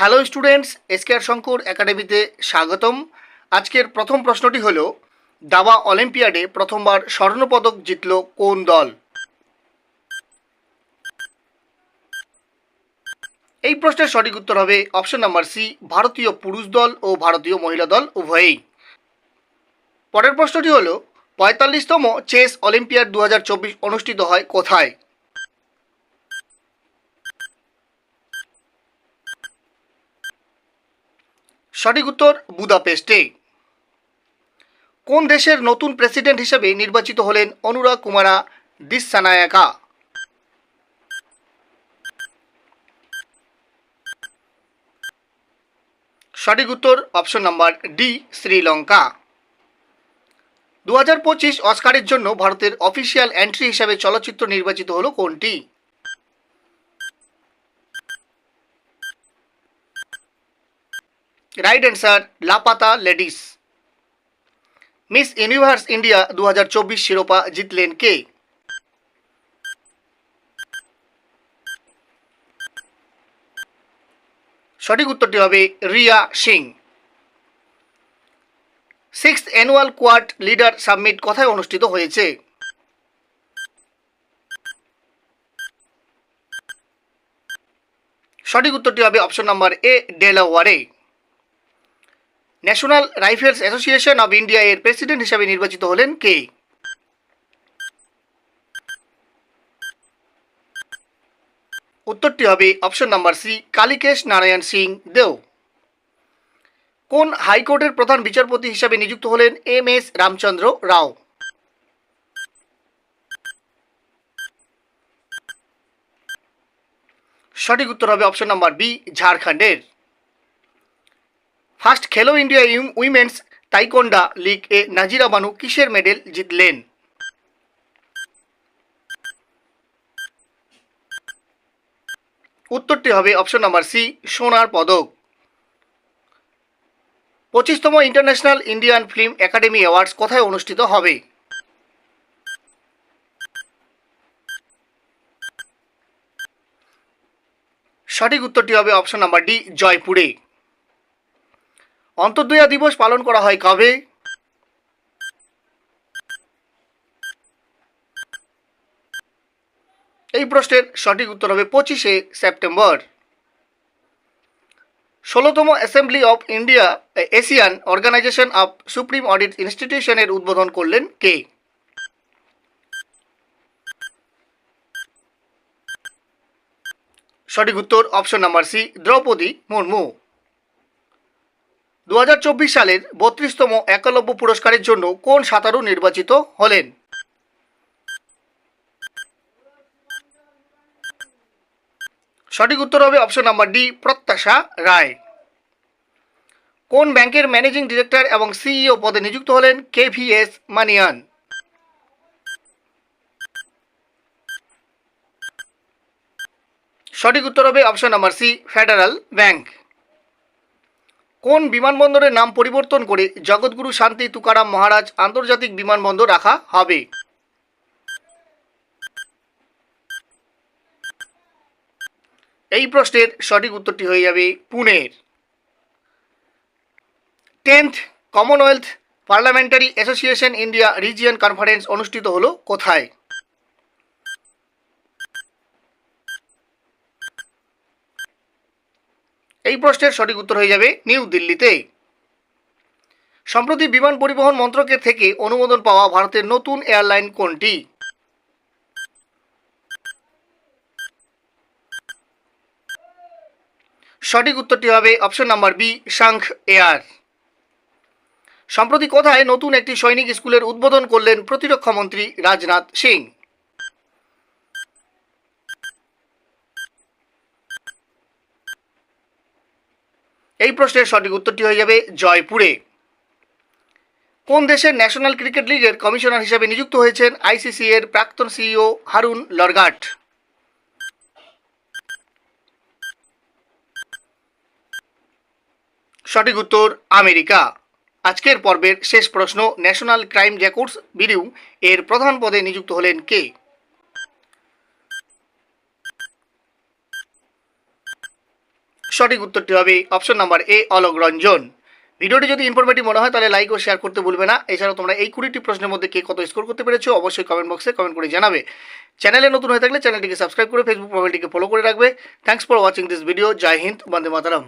Hello students, এসকেআর Shankar একাডেমিতে স্বাগতম। আজকের প্রথম প্রশ্নটি হলো, দাবা অলিম্পিয়াডে প্রথমবার স্বর্ণপদক জিতল কোন দল? এই প্রশ্নের সঠিক উত্তর হবে অপশন নাম্বার সি, ভারতীয় পুরুষ দল ও ভারতীয় মহিলা দল উভয়েই। পরের প্রশ্নটি হলো, ৪৫তম চেস অলিম্পিয়াড ২০২৪ অনুষ্ঠিত হয় কোথায়? সঠিক উত্তর বুদাপেস্টে। কোন দেশের নতুন প্রেসিডেন্ট হিসেবে নির্বাচিত হলেন অনুরাগ কুমারা দিস্সানায়াকা? সঠিক উত্তর অপশন নাম্বার ডি, শ্রীলঙ্কা। ২০২৫ অস্কারের জন্য ভারতের অফিসিয়াল এন্ট্রি হিসেবে চলচ্চিত্র নির্বাচিত হলো কোনটি? Right answer, Laapataa Ladies. Miss Universe India ২০২৪ শিরোপা জিতলেন কে? সঠিক উত্তরটি হবে Rhea Singh. Sixth annual Quad leader summit কোথায় অনুষ্ঠিত হয়েছে? সঠিক উত্তরটি হবে অপশন নাম্বার এ, ডেলাওয়ারে। National Rifles Association of India এর প্রেসিডেন্ট হিসাবে নির্বাচিত হলেন কে? উত্তরটি হবে option number C, Kalikesh Narayan Singh Deo. কোন হাইকোর্টের প্রধান বিচারপতি হিসাবে নিযুক্ত হলেন এম এস রামচন্দ্র রাও? সঠিক উত্তর হবে অপশন নাম্বার বি, ঝাড়খণ্ডের। ফার্স্ট খেলো ইন্ডিয়া উইমেন্স তাইকোন্ডা লিগ এ নাজিরা বানু কিসের মেডেল জিতলেন? উত্তরটি হবে অপশন নাম্বার সি, সোনার পদক। 25তম International Indian Film Academy Awards কোথায় অনুষ্ঠিত হবে? সঠিক উত্তরটি হবে অপশন নাম্বার ডি, জয়পুরে। অন্তর্দয়া দিবস পালন করা হয় কবে? এই প্রশ্নের সঠিক উত্তর হবে 25শে সেপ্টেম্বর। 16তম assembly of India Asian Organisation of Supreme Audit ইনস্টিটিউশনের উদ্বোধন করলেন কে? সঠিক উত্তর option number C, Droupadi Murmu. ২০২৪ সালের ৩২তম একলব্য পুরস্কারের জন্য কোন সাঁতারু নির্বাচিত হলেন? সঠিক উত্তর হবে অপশন নাম্বার ডি, প্রত্যাশা রায়। কোন ব্যাংকের ম্যানেজিং ডিরেক্টর এবং সিইও পদে নিযুক্ত হলেন কেভিএস মানিয়ান? সঠিক উত্তর হবে option number C, federal bank. কোন বিমানবন্দরের নাম পরিবর্তন করে জগৎগুরু শান্তি তুকারাম মহারাজ আন্তর্জাতিক বিমানবন্দর রাখা হবে? এই প্রশ্নের সঠিক উত্তরটি হয়ে যাবে পুনের। 10th Commonwealth parliamentary association India region conference অনুষ্ঠিত হলো কোথায়? এই প্রশ্নের সঠিক উত্তর হয়ে যাবে নিউ দিল্লিতে। সম্প্রতি বিমান পরিবহন মন্ত্রকের থেকে অনুমোদন পাওয়া ভারতের নতুন এয়ারলাইন কোনটি? সঠিক উত্তরটি হবে অপশন নাম্বার বি, শাংখ এয়ার। সম্প্রতি কোথায় নতুন একটি সৈনিক স্কুলের উদ্বোধন করলেন প্রতিরক্ষা মন্ত্রী রাজনাথ সিং? এই প্রশ্নের সঠিক উত্তরটি হয়ে যাবে জয়পুরে। কোন দেশের ন্যাশনাল ক্রিকেট লিগের কমিশনার হিসেবে নিযুক্ত হয়েছেন আইসিসি এর প্রাক্তন সিইও হারুন লরগাট? সঠিক উত্তর আমেরিকা। আজকের পর্বের শেষ প্রশ্ন, ন্যাশনাল ক্রাইম রেকর্ডস ব্যুরো এর প্রধান পদে নিযুক্ত হলেন কে? সঠিক উত্তরটি হবে অপশন নাম্বার এ অলোক রঞ্জন। ভিডিওটি যদি ইনফরমেটিভ মনে হয় তাহলে লাইক ও শেয়ার করতে ভুলবে না। এছাড়াও তোমরা এই 20টি প্রশ্নের মধ্যে কে কত স্কোর করতে পেরেছো অবশ্যই কমেন্ট বক্সে কমেন্ট করে জানাবে। চ্যানেলে নতুন হয়ে থাকলে চ্যানেলটিকে সাবস্ক্রাইব করে ফেসবুক প্রোফাইলটিকে ফলো করে রাখবে। Thanks for watching this video. জয় হিন্দ, বন্দে মাতরম।